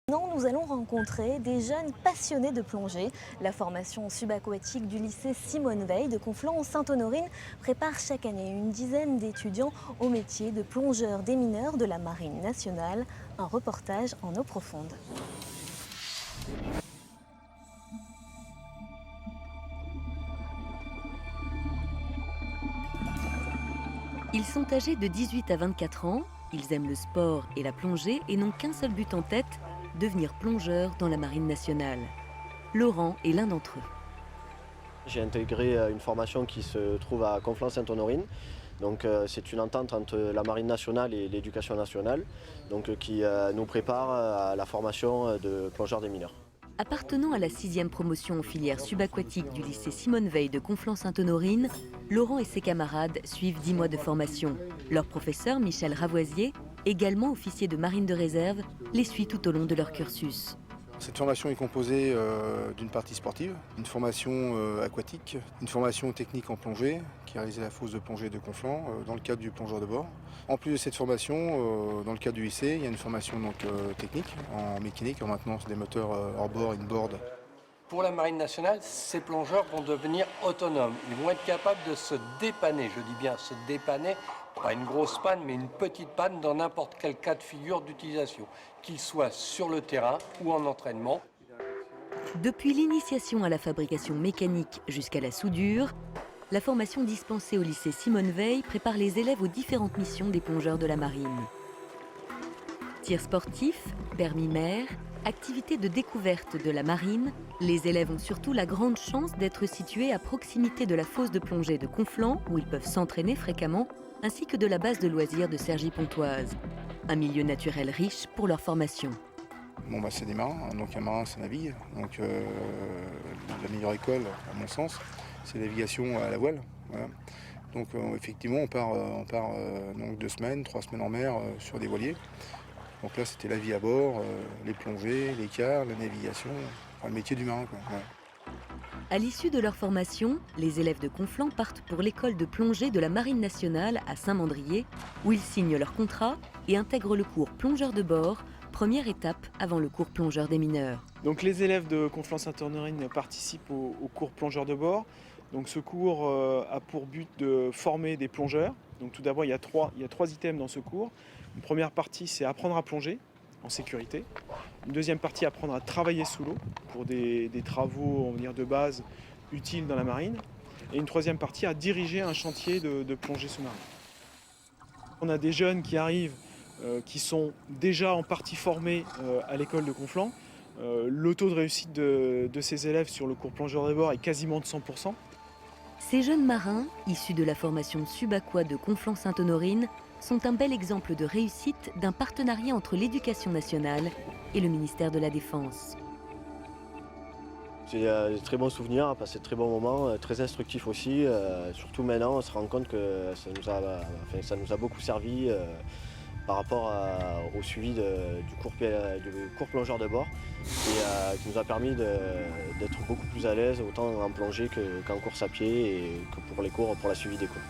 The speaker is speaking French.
Non, nous allons rencontrer des jeunes passionnés de plongée. La formation subaquatique du lycée Simone Veil de Conflans-Sainte-Honorine prépare chaque année une dizaine d'étudiants au métier de plongeur démineur de la Marine nationale. Un reportage en eau profonde. Ils sont âgés de 18 à 24 ans, ils aiment le sport et la plongée et n'ont qu'un seul but en tête, devenir plongeur dans la Marine nationale. Laurent est l'un d'entre eux. J'ai intégré une formation qui se trouve à Conflans-Sainte-Honorine. Donc c'est une entente entre la Marine nationale et l'Éducation nationale qui nous prépare à la formation de plongeurs démineurs. Appartenant à la 6e promotion en filière subaquatique du lycée Simone Veil de Conflans-Sainte-Honorine, Laurent et ses camarades suivent 10 mois de formation. Leur professeur, Michel Ravoisier, également officier de marine de réserve, les suit tout au long de leur cursus. Cette formation est composée d'une partie sportive, une formation aquatique, une formation technique en plongée qui a réalisé la fosse de plongée de Conflans dans le cadre du plongeur de bord. En plus de cette formation, dans le cadre du lycée, il y a une formation technique en mécanique, en maintenance des moteurs hors-bord, inboard. Pour la Marine nationale, ces plongeurs vont devenir autonomes. Ils vont être capables de se dépanner, je dis bien se dépanner, pas une grosse panne, mais une petite panne dans n'importe quel cas de figure d'utilisation, qu'ils soient sur le terrain ou en entraînement. Depuis l'initiation à la fabrication mécanique jusqu'à la soudure, la formation dispensée au lycée Simone Veil prépare les élèves aux différentes missions des plongeurs de la marine. Tir sportif, permis mer, activités de découverte de la marine, les élèves ont surtout la grande chance d'être situés à proximité de la fosse de plongée de Conflans, où ils peuvent s'entraîner fréquemment, ainsi que de la base de loisirs de Cergy-Pontoise. Un milieu naturel riche pour leur formation. C'est des marins, donc un marin ça navigue. Donc la meilleure école, à mon sens, c'est la navigation à la voile. Voilà. Donc effectivement, on part donc 2 semaines, 3 semaines en mer sur des voiliers. Donc là, c'était la vie à bord, les plongées, l'écart, la navigation, le métier du marin, quoi. Ouais. À l'issue de leur formation, les élèves de Conflans partent pour l'école de plongée de la Marine nationale à Saint-Mandrier, où ils signent leur contrat et intègrent le cours plongeur de bord, première étape avant le cours plongeur des mineurs. Donc les élèves de Conflans-Sainte-Honorine participent au cours plongeur de bord. Donc ce cours a pour but de former des plongeurs. Donc tout d'abord, il y a trois items dans ce cours. Une première partie, c'est apprendre à plonger en sécurité. Une deuxième partie, apprendre à travailler sous l'eau pour des travaux, on va dire, de base utiles dans la marine. Et une troisième partie, à diriger un chantier de plongée sous-marine. On a des jeunes qui arrivent, qui sont déjà en partie formés à l'école de Conflans. Le taux de réussite de ces élèves sur le cours plongeur de bord est quasiment de 100%. Ces jeunes marins, issus de la formation subaqua de Conflans-Sainte-Honorine, sont un bel exemple de réussite d'un partenariat entre l'Éducation nationale et le ministère de la Défense. C'est des très bons souvenirs, à passer de très bons moments, très instructifs aussi. Surtout maintenant, on se rend compte que ça nous a beaucoup servi par rapport au suivi du cours plongeur de bord et qui nous a permis d'être beaucoup plus à l'aise autant en plongée qu'en course à pied et que pour les cours, pour la suivi des cours.